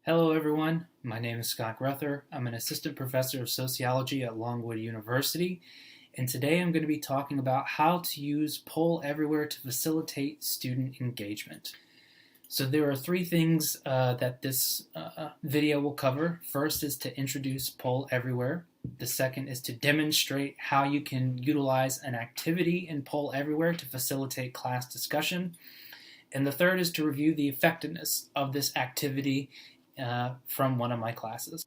Hello everyone, my name is Scott Grether. I'm an assistant professor of sociology at Longwood University, and today I'm going to be talking about how to use PollEverywhere to facilitate student engagement. So there are three things that this video will cover. First is to introduce PollEverywhere. The second is to demonstrate how you can utilize an activity in PollEverywhere to facilitate class discussion. And the third is to review the effectiveness of this activity from one of my classes.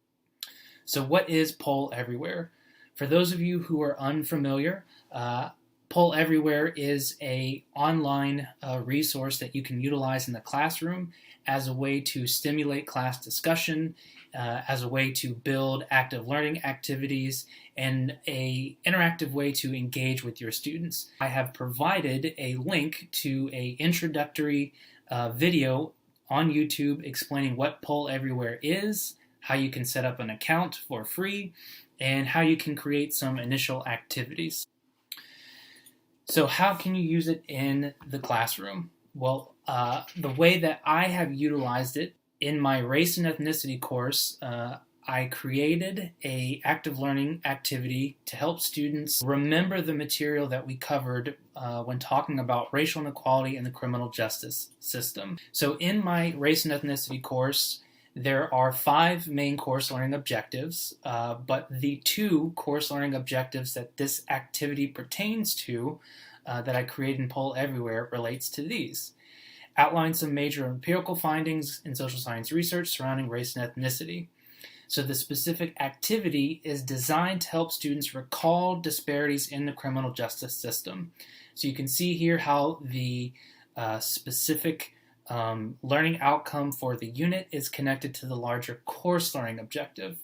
So what is PollEverywhere? For those of you who are unfamiliar, PollEverywhere is an online resource that you can utilize in the classroom as a way to stimulate class discussion, as a way to build active learning activities, and an interactive way to engage with your students. I have provided a link to an introductory video on YouTube explaining what PollEverywhere is, how you can set up an account for free, and how you can create some initial activities. So how can you use it in the classroom? Well, the way that I have utilized it in my race and ethnicity course, I created an active learning activity to help students remember the material that we covered when talking about racial inequality in the criminal justice system. So in my race and ethnicity course, there are 5 main course learning objectives, but the 2 course learning objectives that this activity pertains to that I created in PollEverywhere relates to these. Outline some major empirical findings in social science research surrounding race and ethnicity. So the specific activity is designed to help students recall disparities in the criminal justice system. So you can see here how the specific learning outcome for the unit is connected to the larger course learning objective.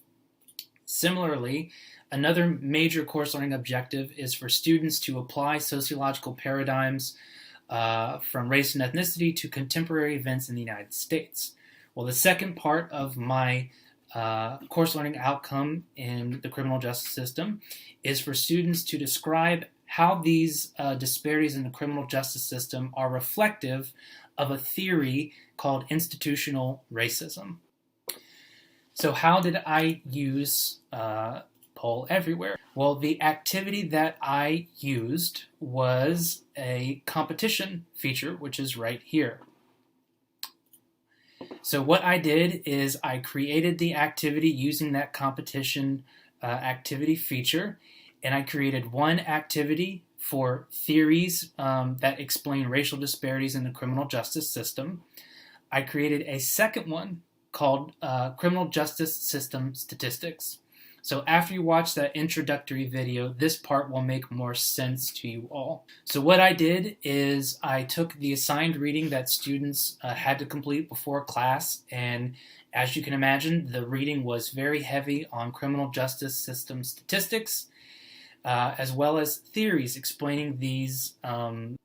Similarly, another major course learning objective is for students to apply sociological paradigms from race and ethnicity to contemporary events in the United States. Well, the second part of my course learning outcome in the criminal justice system is for students to describe how these disparities in the criminal justice system are reflective of a theory called institutional racism. So how did I use PollEverywhere? Well, the activity that I used was a competition feature, which is right here. So what I did is I created the activity using that competition activity feature, and I created one activity for theories that explain racial disparities in the criminal justice system. I created a second one called Criminal Justice System Statistics. So after you watch that introductory video, this part will make more sense to you all. So what I did is I took the assigned reading that students had to complete before class, and as you can imagine, the reading was very heavy on criminal justice system statistics, as well as theories explaining these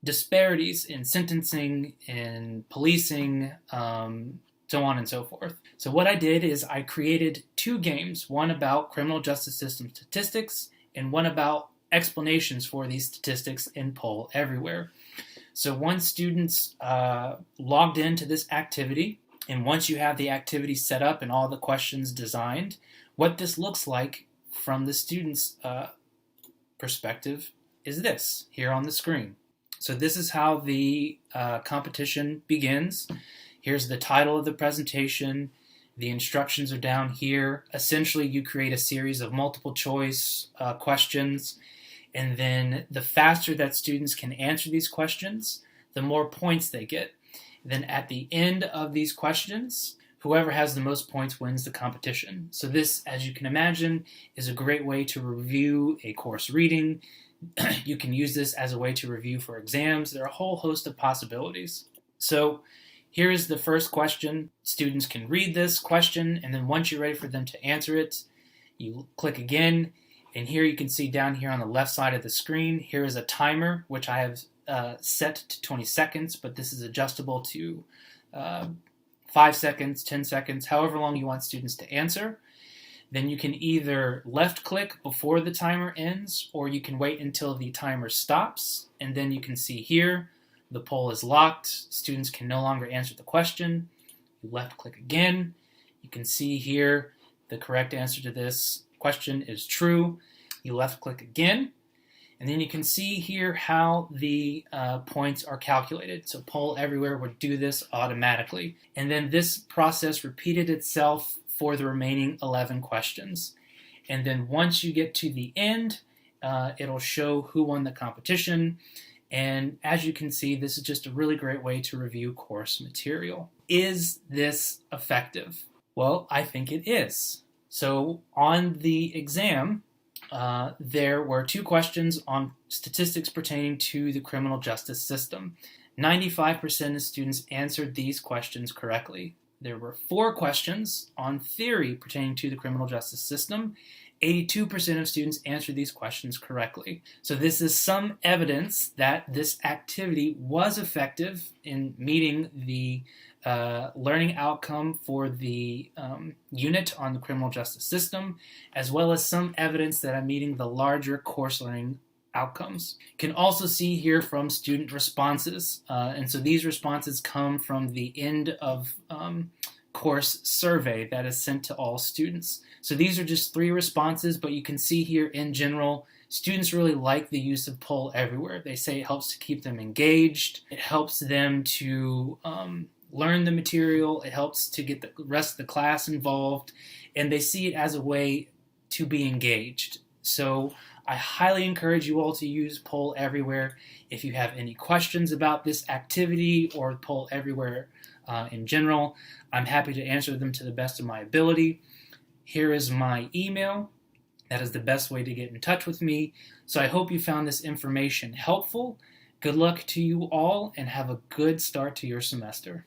disparities in sentencing, in policing, so on and so forth. So what I did is I created 2 games, one about criminal justice system statistics and one about explanations for these statistics in PollEverywhere. So once students logged into this activity, and once you have the activity set up and all the questions designed, what this looks like from the students' perspective is this here on the screen. So this is how the competition begins. Here's the title of the presentation. The instructions are down here. Essentially, you create a series of multiple choice questions, and then the faster that students can answer these questions, the more points they get. Then at the end of these questions, whoever has the most points wins the competition. So this, as you can imagine, is a great way to review a course reading. You can use this as a way to review for exams. There are a whole host of possibilities. So here is the first question. Students can read this question, and then once you're ready for them to answer it, you click again, and here you can see down here on the left side of the screen, here is a timer, which I have set to 20 seconds, but this is adjustable to 5 seconds, 10 seconds, however long you want students to answer. Then you can either left click before the timer ends, or you can wait until the timer stops, and then you can see here, the poll is locked. Students can no longer answer the question. You left click again. You You can see here the correct answer to this question is true. You left click again, and then you can see here how the points are calculated. So PollEverywhere would do this automatically. And then this process repeated itself for the remaining 11 questions. And then once you get to the end, it'll show who won the competition. And as you can see, this is just a really great way to review course material. Is this effective? Well, I think it is. So on the exam, there were 2 questions on statistics pertaining to the criminal justice system. 95% of students answered these questions correctly. There were 4 questions on theory pertaining to the criminal justice system. 82% of students answered these questions correctly. So this is some evidence that this activity was effective in meeting the learning outcome for the unit on the criminal justice system, as well as some evidence that I'm meeting the larger course learning outcomes. You can also see here from student responses, and so these responses come from the end of course survey that is sent to all students. So these are just 3 responses, but you can see here in general, students really like the use of PollEverywhere. They say it helps to keep them engaged, it helps them to learn the material, it helps to get the rest of the class involved, and they see it as a way to be engaged. So I highly encourage you all to use PollEverywhere. If you have any questions about this activity or PollEverywhere in general, I'm happy to answer them to the best of my ability. Here is my email. That is the best way to get in touch with me. So I hope you found this information helpful. Good luck to you all, and have a good start to your semester.